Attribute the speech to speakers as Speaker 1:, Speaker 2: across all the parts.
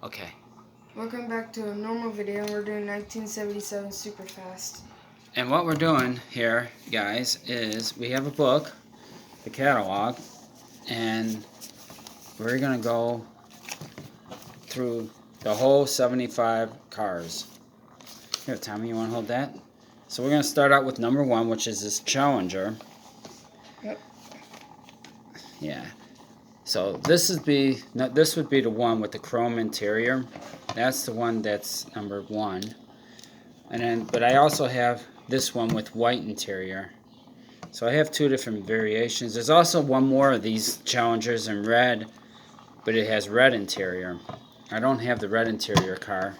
Speaker 1: Okay.
Speaker 2: Welcome back to a normal video. We're doing 1977 super fast.
Speaker 1: And what we're doing here, guys, is we have a book, the catalog, and we're going to go through the whole 75 cars. Here, Tommy, you want to hold that? So we're going to start out with number 1, which is this Challenger.
Speaker 2: Yep.
Speaker 1: Yeah. So this would be the one with the chrome interior. That's the one that's number 1. And then, but I also have this one with white interior. So I have 2 different variations. There's also one more of these Challengers in red, but it has red interior. I don't have the red interior car,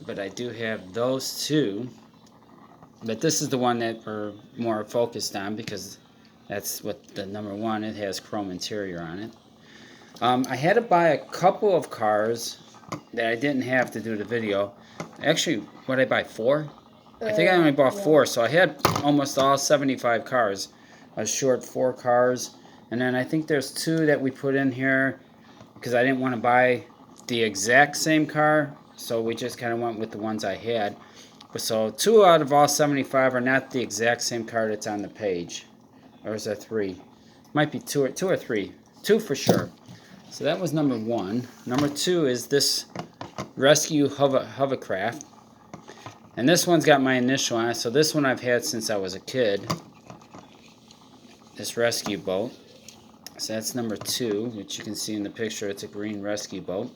Speaker 1: but I do have those 2. But this is the one that we're more focused on because that's what the number 1. It has chrome interior on it. I had to buy a couple of cars that I didn't have to do the video. Actually, what did I buy? 4? I think I only bought 4, so I had almost all 75 cars. I was short 4 cars, and then I think there's 2 that we put in here because I didn't want to buy the exact same car, so we just kind of went with the ones I had. So 2 out of all 75 are not the exact same car that's on the page. Or is that 3? Might be 2 or 3. 2 for sure. So that was number 1. Number 2 is this Rescue Hovercraft. And this one's got my initial on it. So this one I've had since I was a kid. This rescue boat. So that's number 2, which you can see in the picture. It's a green rescue boat.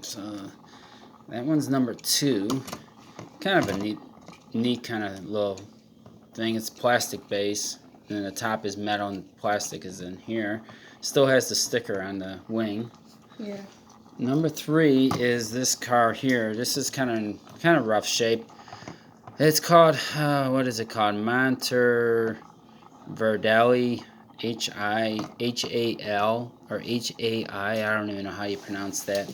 Speaker 1: So that one's number 2. Kind of a neat kind of little thing. It's plastic base. And then the top is metal and plastic is in here. Still has the sticker on the wing.
Speaker 2: Yeah.
Speaker 1: Number 3 is this car here. This is kind of rough shape. It's called what is it called? Monter Verdelli, H-I-H-A-L or H-A-I. I don't even know how you pronounce that.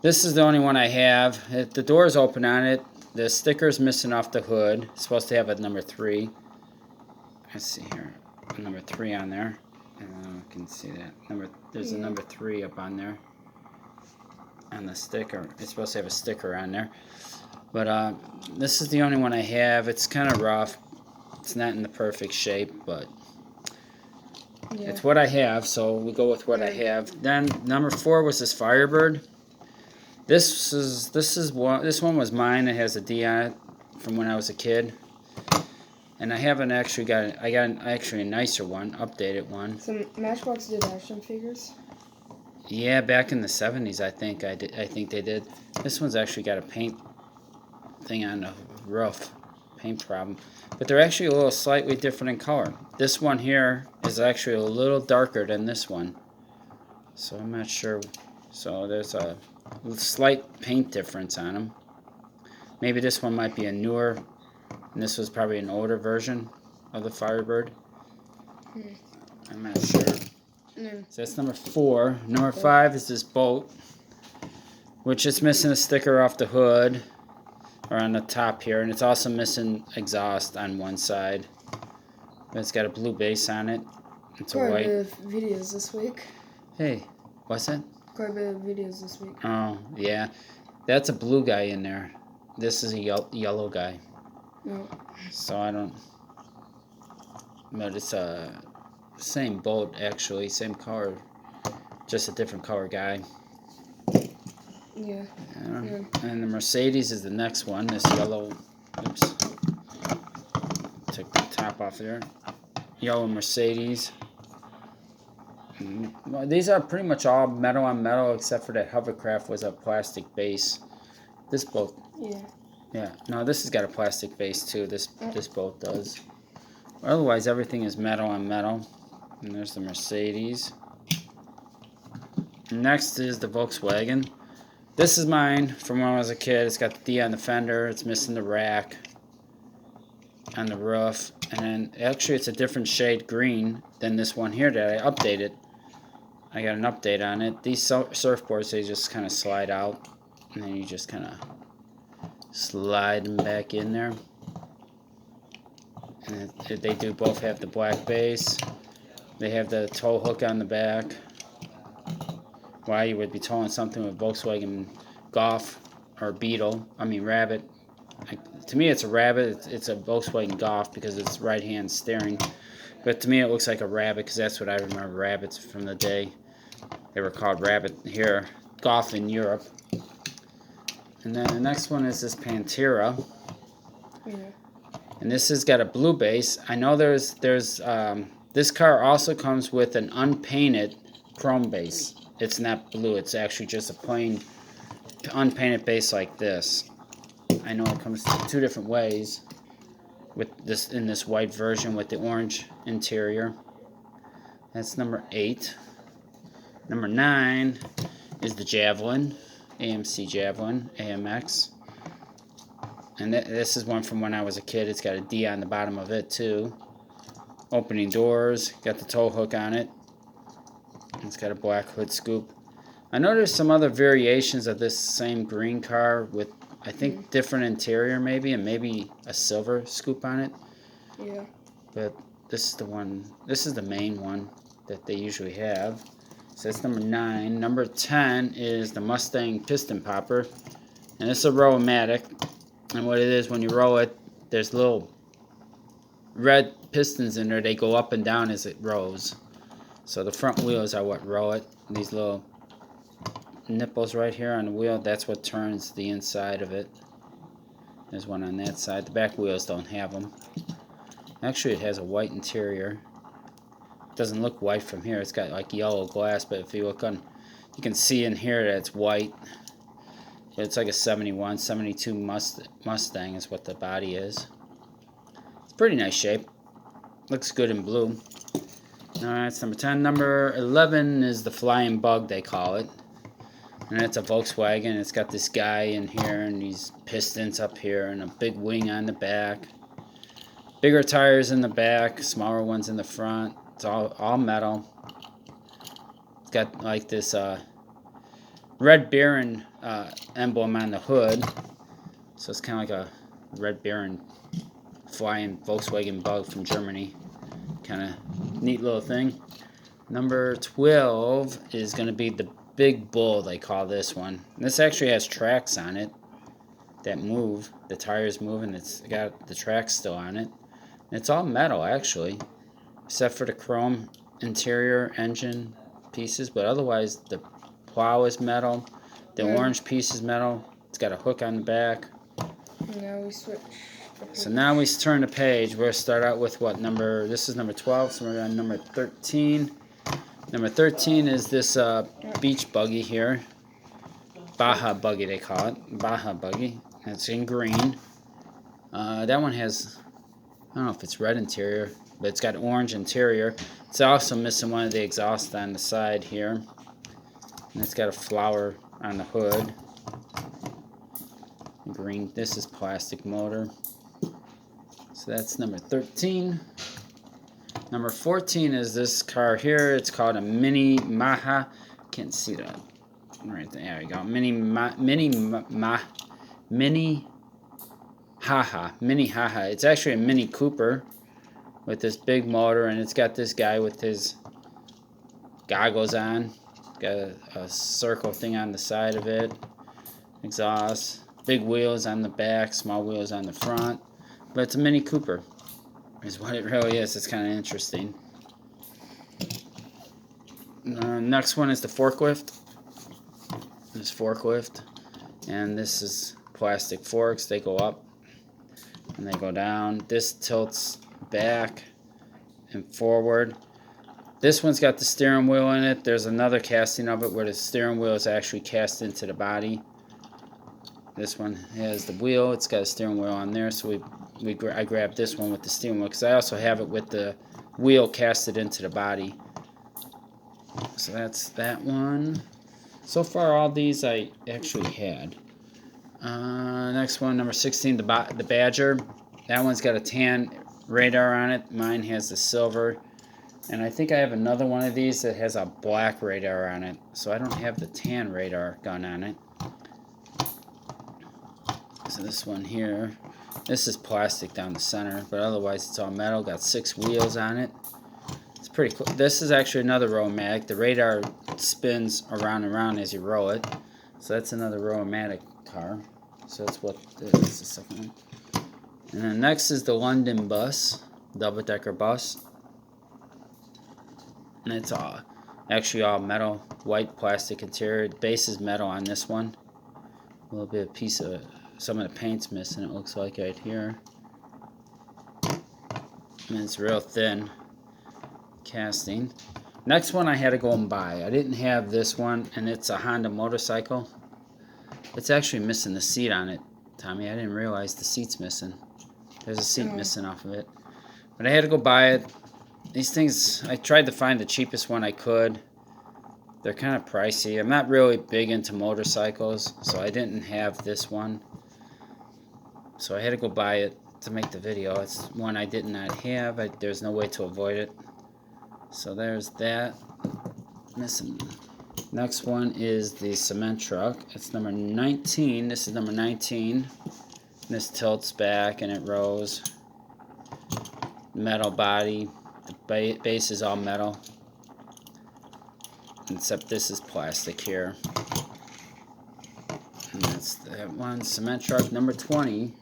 Speaker 1: This is the only one I have. The door is open on it. The sticker's missing off the hood. It's supposed to have a number 3. Let's see here, number 3 on there. You can see that there's a number 3 up on there on the sticker. It's supposed to have a sticker on there, but this is the only one I have. It's kind of rough. It's not in the perfect shape, but it's what I have, so we go with what I have. Then number 4 was this Firebird. This one was mine. It has a D on it from when I was a kid. And I haven't actually got a nicer one, updated one.
Speaker 2: So Matchbox did action figures?
Speaker 1: Yeah, back in the 70s, I think they did. This one's actually got a paint thing on the roof, paint problem. But they're actually a little slightly different in color. This one here is actually a little darker than this one. So I'm not sure. So there's a slight paint difference on them. Maybe this one might be a newer. And this was probably an older version of the Firebird. I'm not sure. So that's number 4. Number 5 is this boat, which is missing a sticker off the hood, or on the top here, and it's also missing exhaust on one side. But it's got a blue base on it. It's a white.
Speaker 2: Quite a bit of videos this week.
Speaker 1: Hey, what's that?
Speaker 2: Quite a bit of videos this week.
Speaker 1: Oh, yeah. That's a blue guy in there. This is a yellow guy.
Speaker 2: No.
Speaker 1: So I don't. But it's a same boat actually, same color, just a different color guy.
Speaker 2: Yeah.
Speaker 1: And the Mercedes is the next one. This yellow. Oops. Took the top off there. Yellow Mercedes. Well, these are pretty much all metal on metal except for that hovercraft was a plastic base. This boat.
Speaker 2: Yeah.
Speaker 1: Yeah, no, this has got a plastic base too. This boat does. Otherwise, everything is metal on metal. And there's the Mercedes. Next is the Volkswagen. This is mine from when I was a kid. It's got the D on the fender. It's missing the rack on the roof. And then, actually, it's a different shade green than this one here that I updated. I got an update on it. These surfboards, they just kind of slide out. And then you just kind of slide them back in there. And they do both have the black base. They have the tow hook on the back. why you would be towing something with Volkswagen Golf or Beetle. I mean Rabbit. To me, it's a Rabbit. It's a Volkswagen Golf because it's right-hand steering. But to me, it looks like a Rabbit because that's what I remember Rabbits from the day. They were called Rabbit here. Golf in Europe. And then the next one is this Pantera.
Speaker 2: Yeah.
Speaker 1: And this has got a blue base. I know there's this car also comes with an unpainted chrome base. It's not blue. It's actually just a plain unpainted base like this. I know it comes two different ways with this in this white version with the orange interior. That's number 8. Number 9 is the Javelin, AMC Javelin, AMX. And this is one from when I was a kid. It's got a D on the bottom of it too. Opening doors, got the tow hook on it. It's got a black hood scoop. I know there's some other variations of this same green car with, I think, different interior maybe, and maybe a silver scoop on it.
Speaker 2: Yeah.
Speaker 1: But this is the one, this is the main one that they usually have. So that's number 9. Number 10 is the Mustang Piston Popper. And it's a Roll-O-Matic. And what it is, when you roll it, there's little red pistons in there. They go up and down as it rolls. So the front wheels are what roll it. These little nipples right here on the wheel, that's what turns the inside of it. There's one on that side. The back wheels don't have them. Actually, it has a white interior. It doesn't look white from here. It's got like yellow glass, but if you look on, you can see in here that it's white. But it's like a 71, 72 Mustang is what the body is. It's pretty nice shape. Looks good in blue. Alright, that's number 10. Number 11 is the Flying Bug, they call it. And it's a Volkswagen. It's got this guy in here and these pistons up here and a big wing on the back. Bigger tires in the back, smaller ones in the front. It's all metal. It's got like this Red Baron emblem on the hood. So it's kind of like a Red Baron flying Volkswagen Bug from Germany. Kind of neat little thing. Number 12 is going to be the Big Bull, they call this one. And this actually has tracks on it that move. The tires move and it's got the tracks still on it. And it's all metal actually, except for the chrome interior engine pieces, but otherwise the plow is metal. The orange piece is metal. It's got a hook on the back.
Speaker 2: Now we switch.
Speaker 1: So now we turn the page. We'll start out with what number? This is number 12, so we're on number 13. Number 13 is this beach buggy here. Baja buggy, they call it. Baja buggy. It's in green. That one has, I don't know if it's red interior, but it's got orange interior. It's also missing one of the exhausts on the side here. And it's got a flower on the hood. Green. This is plastic motor. So that's number 13. Number 14 is this car here. It's called a Mini Maha. Can't see that. Right there we go. Mini Haha. It's actually a Mini Cooper with this big motor, and it's got this guy with his goggles on. Got a circle thing on the side of it. Exhaust. Big wheels on the back, small wheels on the front. But it's a Mini Cooper, is what it really is. It's kind of interesting. Next one is the forklift. This forklift. And this is plastic forks. They go up and they go down. This tilts back and forward. This one's got the steering wheel in it. There's another casting of it where the steering wheel is actually cast into the body. This one has the wheel. It's got a steering wheel on there, so I grabbed this one with the steering wheel because I also have it with the wheel casted into the body. So that's that one. So far, all these I actually had. Next one, number 16, the Badger. That one's got a tan radar on it. Mine has the silver. And I think I have another one of these that has a black radar on it. So I don't have the tan radar gun on it. So this one here, this is plastic down the center, but otherwise it's all metal. Got 6 wheels on it. It's pretty cool. This is actually another Roll-O-Matic. The radar it spins around and around as you row it. So that's another row-o-matic car. So that's what this is, the second one. And then next is the London bus, double-decker bus. And it's actually all metal, white plastic interior. The base is metal on this one. A little bit of piece of, some of the paint's missing, it looks like right here. And it's real thin casting. Next one I had to go and buy. I didn't have this one, and it's a Honda motorcycle. It's actually missing the seat on it, Tommy. I didn't realize the seat's missing. There's a seat missing off of it. But I had to go buy it. These things, I tried to find the cheapest one I could. They're kind of pricey. I'm not really big into motorcycles, so I didn't have this one. So I had to go buy it to make the video. It's one I did not have. There's no way to avoid it. So there's that. Next one is the cement truck. It's number 19. This is number 19. This tilts back and it rows. Metal body. The base is all metal. Except this is plastic here. And that's that one. Cement truck number 20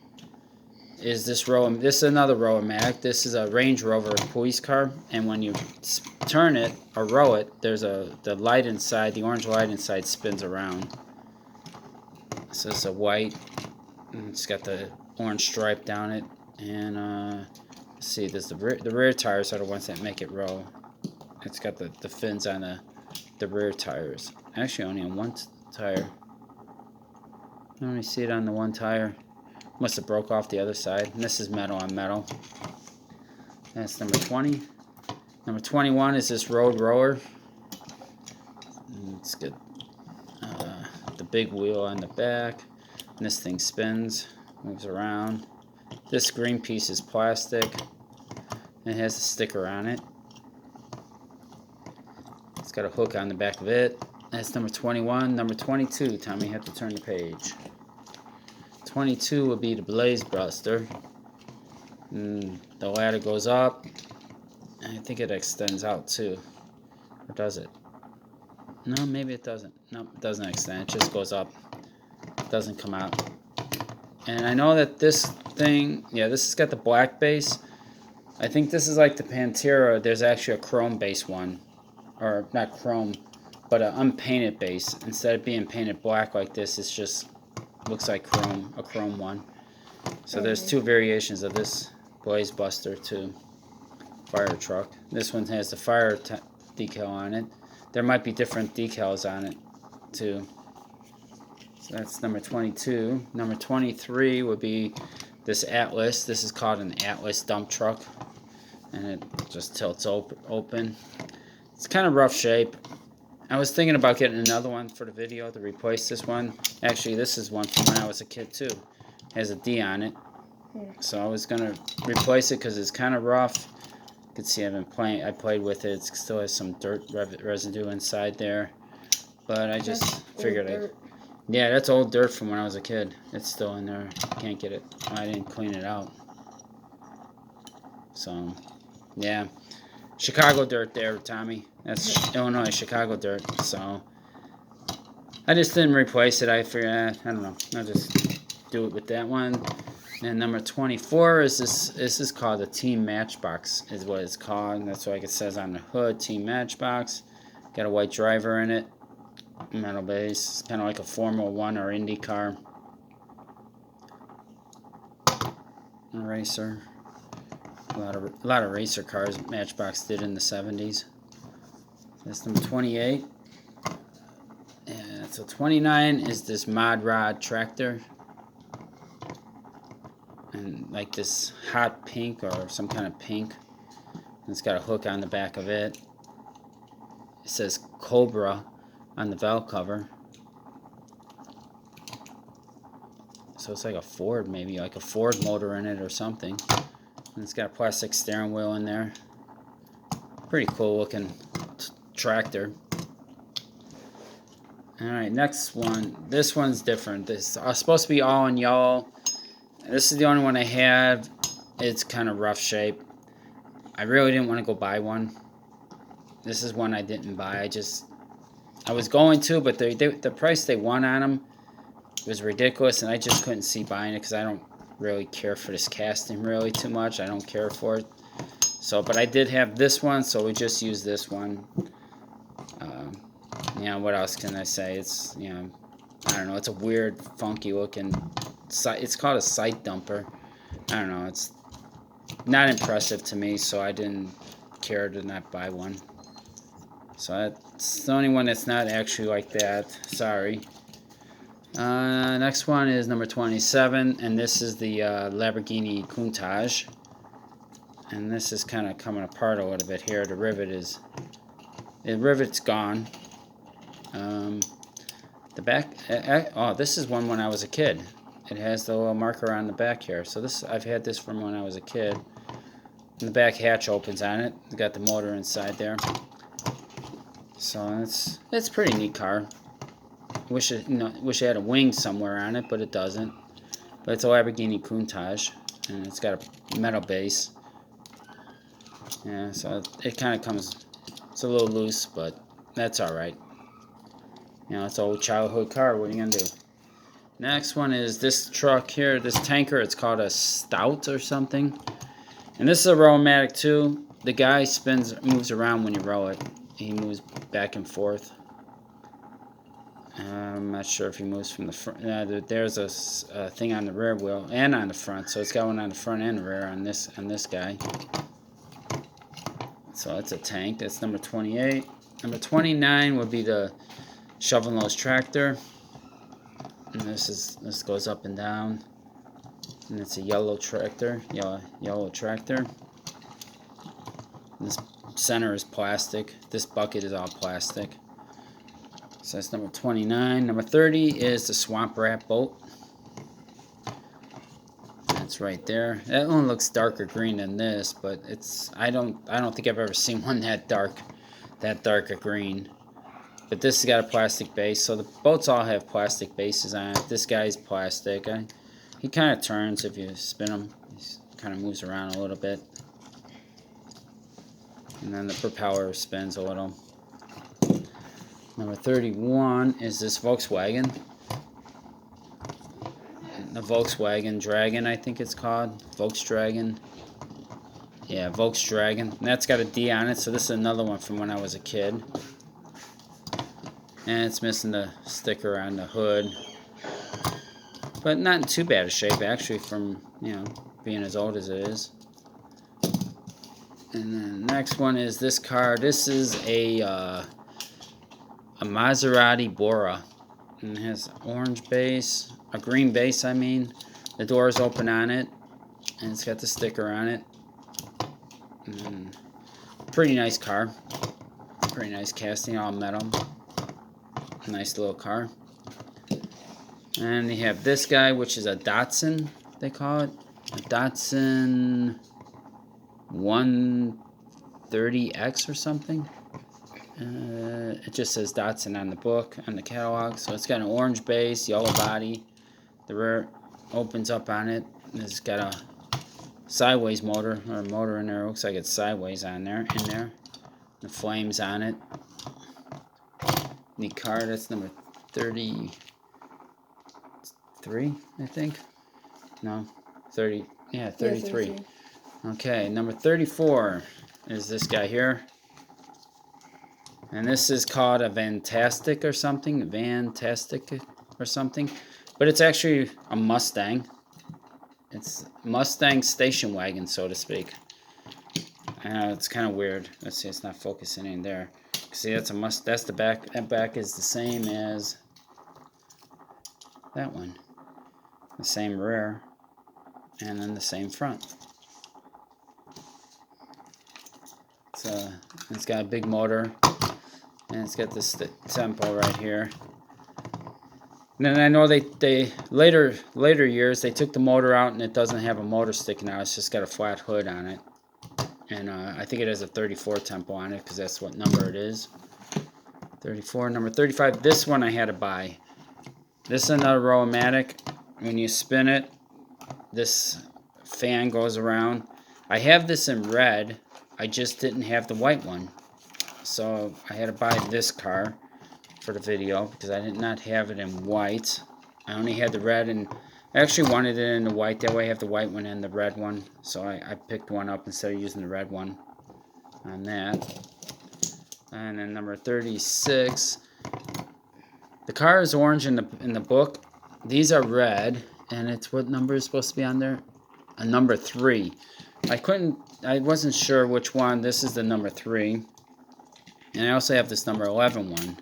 Speaker 1: is this row. This is another row-o-matic. This is a Range Rover police car, and when you turn it or row it, there's the light inside, the orange light inside spins around. So it's a white. And it's got the orange stripe down it, and let's see, there's the rear tires are the ones that make it row. It's got the fins on the rear tires. Actually, only on one tire. I only see it on the one tire. Must have broke off the other side. And this is metal on metal. That's number 20. Number 21 is this road rower. It's got the big wheel on the back. And this thing spins, moves around. This green piece is plastic. And it has a sticker on it. It's got a hook on the back of it. That's number 21. Number 22, Tommy, you have to turn the page. 22 will be the Blaze Buster. And the ladder goes up. And I think it extends out too. Or does it? No, maybe it doesn't. No, it doesn't extend. It just goes up. It doesn't come out. And I know that this thing, yeah, this has got the black base. I think this is like the Pantera. There's actually a chrome base one. Or not chrome, but an unpainted base. Instead of being painted black like this, it's just looks like chrome, a chrome one. So there's two variations of this Blaze Buster too. Fire truck. This one has the fire decal on it. There might be different decals on it too. So that's number 22. Number 23 would be this Atlas. This is called an Atlas dump truck, and it just tilts open. It's kind of rough shape. I was thinking about getting another one for the video to replace this one. Actually, this is one from when I was a kid too. It has a D on it. So I was going to replace it because it's kind of rough. You can see I played with it. It still has some dirt residue inside there. But I just figured yeah, that's old dirt from when I was a kid. It's still in there. Can't get it. I didn't clean it out. So, yeah. Chicago dirt there, Tommy. That's Illinois, Chicago dirt. So, I just didn't replace it. I figured, I don't know. I'll just do it with that one. And number 24 is this. This is called a Team Matchbox, is what it's called. And that's like it says on the hood, Team Matchbox. Got a white driver in it. Metal base. It's kind of like a Formula 1 or Indy car. A racer. A lot of racer cars Matchbox did in the 70s. That's number 28. And so 29 is this Mod Rod tractor. And like this hot pink or some kind of pink. And it's got a hook on the back of it. It says Cobra on the valve cover. So it's like a Ford, maybe like a Ford motor in it or something. And it's got a plastic steering wheel in there. Pretty cool looking tractor. Alright, next one. This one's different. This is supposed to be all in yellow. This is the only one I have. It's kind of rough shape. I really didn't want to go buy one. This is one I didn't buy. I was going to, but the price they want on them was ridiculous, and I just couldn't see buying it because I don't really care for this casting really too much. I don't care for it. So, but I did have this one, so we just used this one. You know, what else can I say? It's, you know, I don't know. It's a weird, funky looking. It's called a sight dumper. I don't know. It's not impressive to me, so I didn't care to not buy one. So that's the only one that's not actually like that. Sorry. Next one is number 27, and this is the Lamborghini Countach. And this is kind of coming apart a little bit here. The rivet's gone. The back, oh, this is one when I was a kid. It has the little marker on the back here. So this, I've had this from when I was a kid. And the back hatch opens on it. It's got the motor inside there. So it's a pretty neat car. Wish it had a wing somewhere on it, but it doesn't. But it's a Lamborghini Countach, and it's got a metal base. Yeah, so it kind of comes. It's a little loose, but that's all right. You know, it's an old childhood car. What are you gonna do? Next one is this truck here, this tanker. It's called a Stout or something. And this is a row-o-matic too. The guy moves around when you row it. He moves back and forth. I'm not sure if he moves from the front. There's a thing on the rear wheel and on the front, so it's got one on the front and the rear on this guy. So it's a tank. That's number 28. Number 29 would be the shovel nose tractor. And this goes up and down. And it's a yellow tractor. Yellow tractor. And this center is plastic. This bucket is all plastic. So that's number 29. Number 30 is the Swamp Rat boat. That's right there. That one looks darker green than this, but I don't think I've ever seen one that dark a green. But this has got a plastic base, so the boats all have plastic bases on it. This guy's plastic. He kind of turns if you spin him. He kind of moves around a little bit. And then the propeller spins a little. Number 31 is this Volkswagen. The Volkswagen Dragon, I think it's called. Volkswagen. Yeah, Volkswagen. And that's got a D on it, so this is another one from when I was a kid. And it's missing the sticker on the hood. But not in too bad a shape, actually, from, you know, being as old as it is. And then the next one is this car. This is a Maserati Bora. And it has orange base, a green base, I mean. The door is open on it. And it's got the sticker on it. And pretty nice car. Pretty nice casting, all metal. Nice little car. And you have this guy, which is a Datsun, they call it. A Datsun 130X or something. It just says Datsun on the book, on the catalog. So it's got an orange base, yellow body. The rear opens up on it. It's got a sideways motor, or a motor in there. It looks like it's sideways in there. The flames on it. Neat car. That's number 33, I think. No, 30. Yeah, 33.
Speaker 2: Yeah, 33.
Speaker 1: Okay, number 34 is this guy here. And this is called a Vantastic or something. Vantastic or something. But it's actually a Mustang. It's Mustang station wagon, so to speak. It's kind of weird. Let's see, it's not focusing in there. See, that's the back. That back is the same as that one. The same rear, and then the same front. So it's got a big motor, and it's got this tempo right here. And then I know they later years they took the motor out, and it doesn't have a motor sticking out. It's just got a flat hood on it. And I think it has a 34 tempo on it because that's what number it is. 34, number 35. This one I had to buy. This is another row-o-matic. When you spin it, this fan goes around. I have this in red. I just didn't have the white one. So I had to buy this car for the video because I did not have it in white. I only had the red, and I actually wanted it in the white. That way I have the white one and the red one. So I picked one up instead of using the red one on that. And then number 36. The car is orange in the book. These are red, and it's what number is supposed to be on there? A number 3. I wasn't sure which one. This is the number 3. And I also have this number 11 one.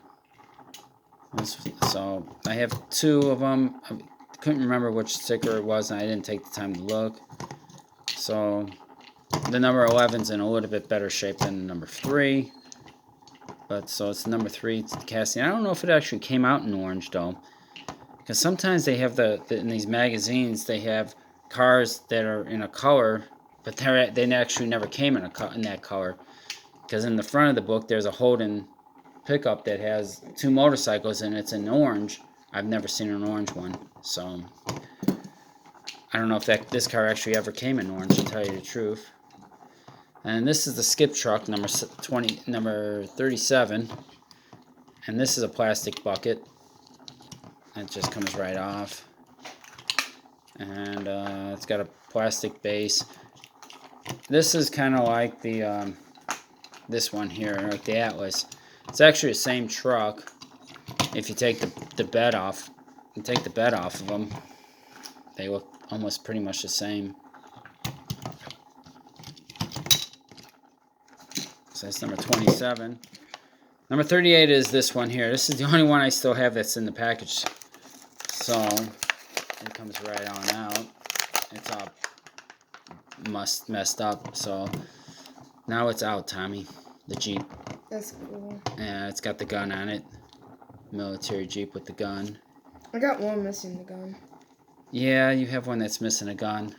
Speaker 1: So I have 2 of them. I couldn't remember which sticker it was, and I didn't take the time to look. So the number 11's in a little bit better shape than the number 3. But so it's number 3 casting. I don't know if it actually came out in orange though, because sometimes they have in these magazines they have cars that are in a color, but they actually never came in that color. Because in the front of the book there's a Holden pickup that has 2 motorcycles and it's in orange. I've never seen an orange one, so I don't know if this car actually ever came in orange, to tell you the truth. And this is the skip truck, number 37. And this is a plastic bucket. It just comes right off. And it's got a plastic base. This is kind of like the this one here, like the Atlas. It's actually the same truck. If you take the bed off, of them, they look almost pretty much the same. So that's number 27. Number 38 is this one here. This is the only one I still have that's in the package. So it comes right on out. It's all messed up. So now it's out, Tommy. The Jeep.
Speaker 2: That's cool.
Speaker 1: Yeah, it's got the gun on it. Military Jeep with the gun.
Speaker 2: I got one missing the gun.
Speaker 1: Yeah, you have one that's missing a gun.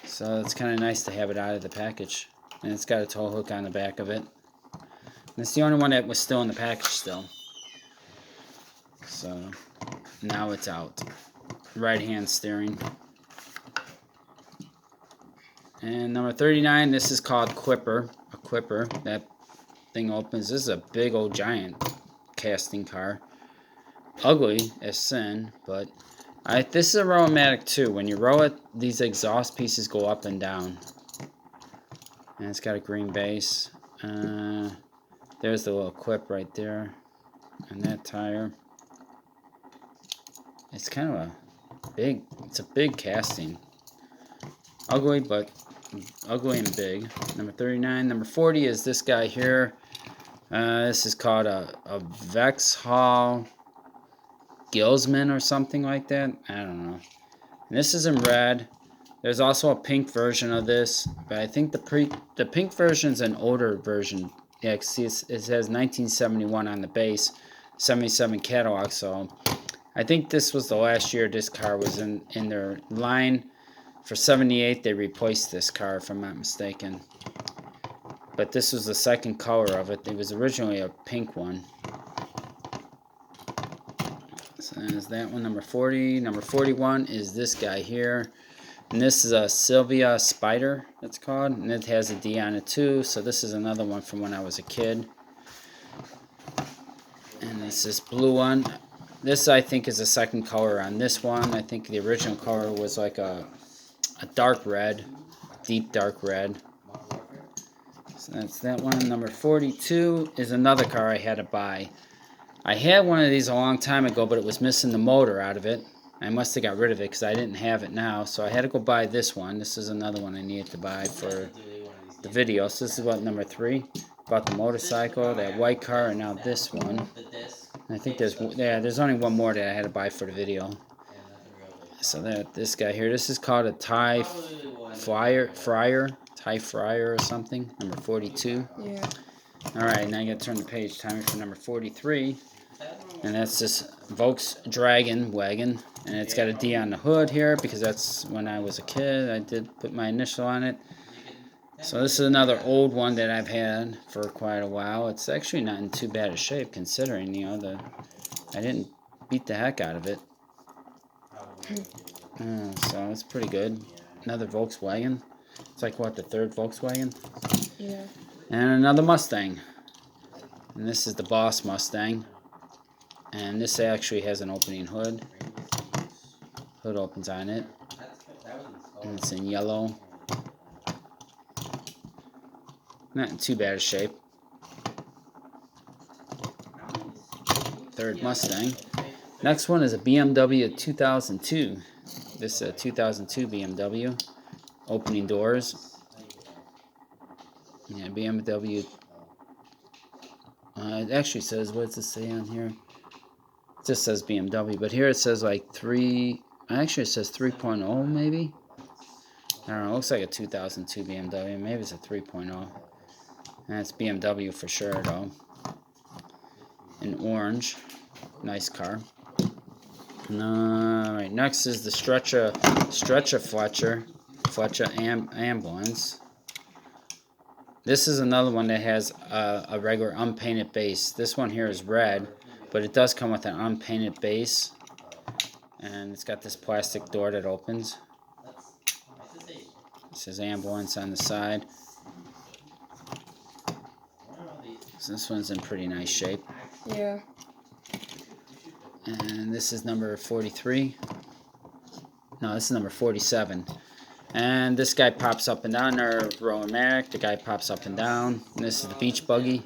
Speaker 1: So it's kind of nice to have it out of the package. And it's got a tow hook on the back of it. And it's the only one that was still in the package still. So now it's out. Right hand steering. And number 39, this is called Quipper. A Quipper. That thing opens. This is a big old giant casting car. Ugly as sin, but this is a row-o-matic too. When you row it, these exhaust pieces go up and down. And it's got a green base. There's the little clip right there. And that tire. It's kind of it's a big casting. Ugly, but ugly and big. Number 39. Number 40 is this guy here. This is called a Vexhall Gilsman or something like that. I don't know. And this is in red. There's also a pink version of this, but I think the pink version's an older version. Yeah, see, it says 1971 on the base, 77 catalog. So I think this was the last year this car was in their line. For 78, they replaced this car, if I'm not mistaken. But this was the second color of it. It was originally a pink one. So there's that one, number 40. Number 41 is this guy here. And this is a Sylvia Spider, it's called. And it has a D on it too. So this is another one from when I was a kid. And it's this blue one. This, I think, is the second color on this one. I think the original color was like a dark red. Deep dark red. So that's that one. Number 42 is another car I had to buy. I had one of these a long time ago, but it was missing the motor out of it. I must have got rid of it because I didn't have it now. So I had to go buy this one. This is another one I needed to buy for the video. So this is what, number 3? Bought the motorcycle, that white car, and now this one. And I think there's only one more that I had to buy for the video. So this guy here. This is called a Thai Fryer or something. Number 42.
Speaker 2: Yeah.
Speaker 1: Alright, now you gotta turn the page. Time for number 43. And that's this Volkswagen wagon. And it's got a D on the hood here because that's when I was a kid. I did put my initial on it. So this is another old one that I've had for quite a while. It's actually not in too bad a shape considering, you know, I didn't beat the heck out of it. So it's pretty good. Another Volkswagen. It's like, what, the third Volkswagen?
Speaker 2: Yeah.
Speaker 1: And another Mustang. And this is the Boss Mustang. And this actually has an opening hood. Hood opens on it. And it's in yellow. Not in too bad a shape. Third Mustang. Next one is a BMW 2002. This is a 2002 BMW. Opening doors. Yeah, BMW. It actually says, what does it say on here? It just says BMW, but here it says like 3. Actually, it says 3.0 maybe. I don't know. It looks like a 2002 BMW. Maybe it's a 3.0. And it's BMW for sure, though. In orange. Nice car. Alright, next is the Stretcher Fletcher ambulance. This is another one that has a regular unpainted base. This one here is red, but it does come with an unpainted base. And it's got this plastic door that opens. It says ambulance on the side. So this one's in pretty nice shape.
Speaker 2: Yeah.
Speaker 1: And this is number 43. No, this is number 47. And this guy pops up and down there, Rowan-Mac. The guy pops up and down. And this is the beach buggy.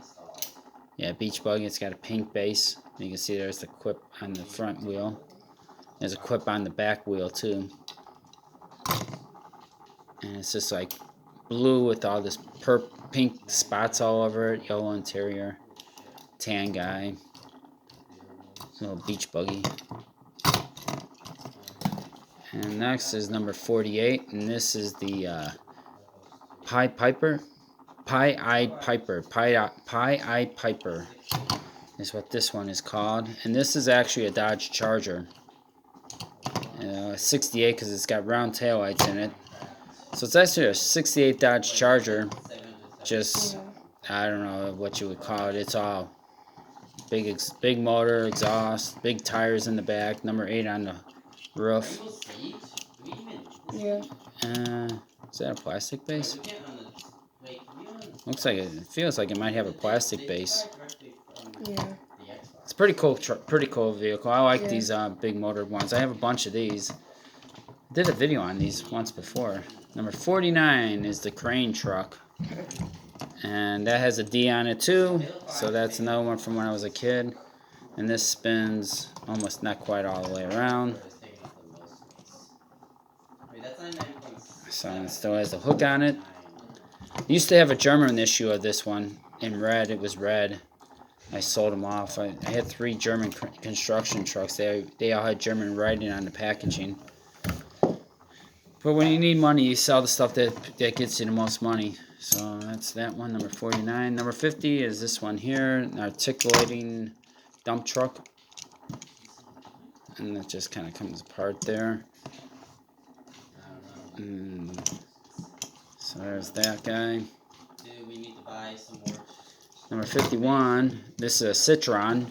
Speaker 1: Yeah, beach buggy. It's got a pink base. You can see there's the quip on the front wheel. There's a quip on the back wheel too. And it's just like blue with all this pink spots all over it. Yellow interior. Tan guy. Little beach buggy. And next is number 48, and this is the Pie-Eyed Piper. Pie-Eyed Piper is what this one is called. And this is actually a Dodge Charger. 68 because it's got round taillights in it. So it's actually a 68 Dodge Charger. Just, I don't know what you would call it. It's all big motor, exhaust, big tires in the back, number 8 on the roof.
Speaker 2: Yeah.
Speaker 1: Is that a plastic base? Looks like it feels like it might have a plastic base.
Speaker 2: Yeah.
Speaker 1: It's a pretty cool vehicle. I like these big motor ones. I have a bunch of these. I did a video on these once before. Number 49 is the crane truck. And that has a D on it too. So that's another one from when I was a kid. And this spins almost not quite all the way around. So it still has a hook on it. I used to have a German issue of this one in red. It was red. I sold them off. I had 3 German construction trucks. They all had German writing on the packaging. But when you need money, you sell the stuff that gets you the most money. So that's that one, number 49. Number 50 is this one here, an articulating dump truck. And it just kind of comes apart there. So there's that guy. Number 51, this is a Citroen.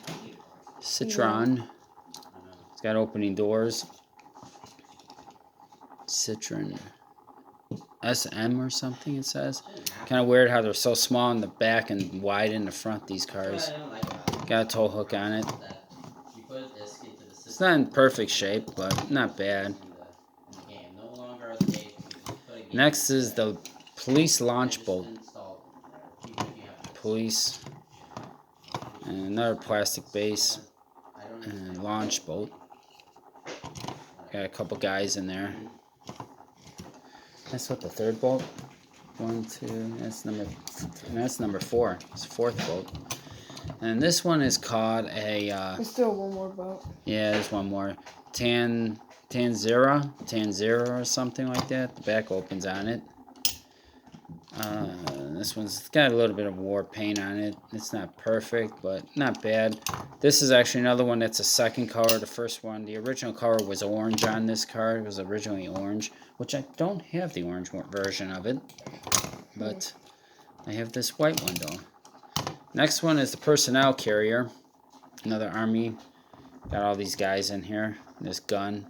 Speaker 1: It's got opening doors. Citroen SM or something it says. Kind of weird how they're so small in the back and wide in the front, these cars. Got a tow hook on it. It's not in perfect shape, but not bad. Next is the police launch boat. Police. And another plastic base. And launch boat. Got a couple guys in there. That's what the third boat. 1, 2. That's number 4. It's the 4th boat. And this one is called a.
Speaker 2: There's still one more boat.
Speaker 1: Yeah, there's one more. Tanzera or something like that. The back opens on it. This one's got a little bit of war paint on it. It's not perfect, but not bad. This is actually another one that's a second color. The first one, the original color was orange on this car. It was originally orange, which I don't have the orange version of it, but I have this white one though. Next one is the personnel carrier. Another Army. Got all these guys in here. This gun.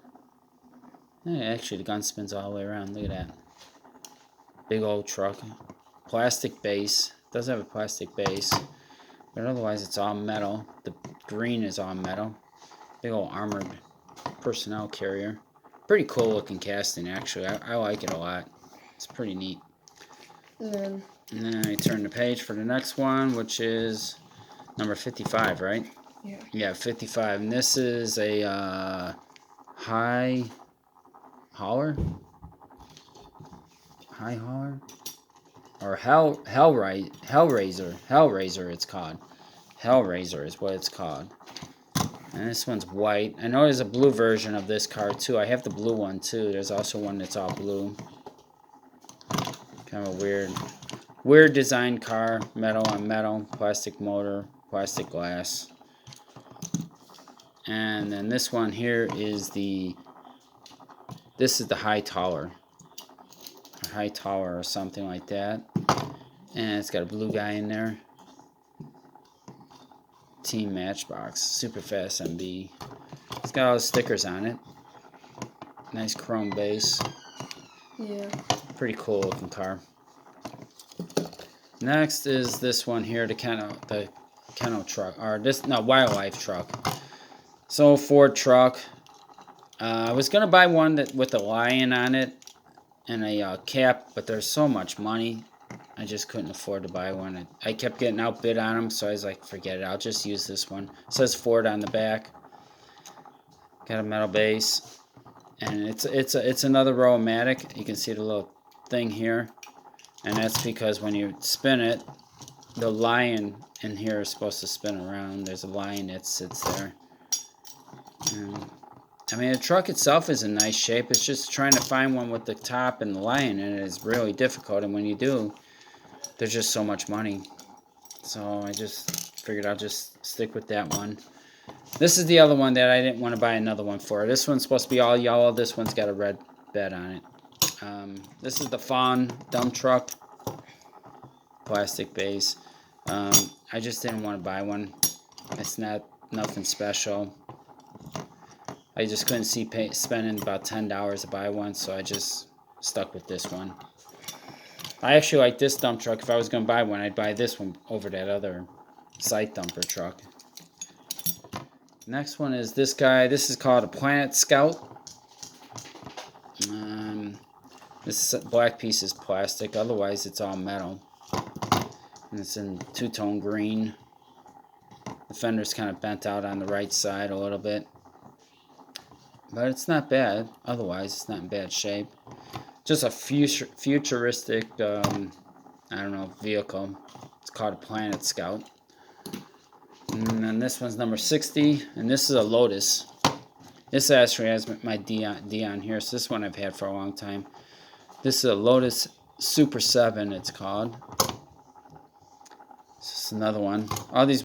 Speaker 1: Yeah, actually, the gun spins all the way around. Look at that. Big old truck. Plastic base. Does have a plastic base. But otherwise, it's all metal. The green is all metal. Big old armored personnel carrier. Pretty cool looking casting, actually. I like it a lot. It's pretty neat. And then I turn the page for the next one, which is number 55, right?
Speaker 2: Yeah.
Speaker 1: Yeah, 55. And this is a high hauler? High hauler? Or Hellraiser it's called. Hellraiser is what it's called. And this one's white. I know there's a blue version of this car too. I have the blue one too. There's also one that's all blue. Kind of a weird design car. Metal on metal. Plastic motor. Plastic glass. And then this one here is this is the high tower. High tower or something like that. And it's got a blue guy in there. Team Matchbox. Super fast MB. It's got all the stickers on it. Nice chrome base.
Speaker 2: Yeah.
Speaker 1: Pretty cool looking car. Next is this one here, the kennel truck, or wildlife truck. So Ford truck. I was gonna buy one with a lion on it and a cap, but there's so much money, I just couldn't afford to buy one. I kept getting outbid on them, so I was like, forget it. I'll just use this one. It says Ford on the back. Got a metal base, and it's another Row-O-Matic. You can see the little thing here, and that's because when you spin it, the lion in here is supposed to spin around. There's a lion that sits there. And, I mean, the truck itself is in nice shape. It's just trying to find one with the top and the lion in it is really difficult. And when you do, there's just so much money. So I just figured I'll just stick with that one. This is the other one that I didn't want to buy another one for. This one's supposed to be all yellow. This one's got a red bed on it. This is the Fawn dump truck. Plastic base. I just didn't want to buy one. It's nothing special. I just couldn't see spending about $10 to buy one, so I just stuck with this one. I actually like this dump truck. If I was going to buy one, I'd buy this one over that other site dumper truck. Next one is this guy. This is called a Planet Scout. This black piece is plastic. Otherwise, it's all metal. And it's in two-tone green. The fender's kind of bent out on the right side a little bit. But it's not bad. Otherwise, it's not in bad shape. Just a futuristic, I don't know, vehicle. It's called a Planet Scout. And then this one's number 60. And this is a Lotus. This actually has my D on here. So this one I've had for a long time. This is a Lotus Super 7, it's called. This is another one. All these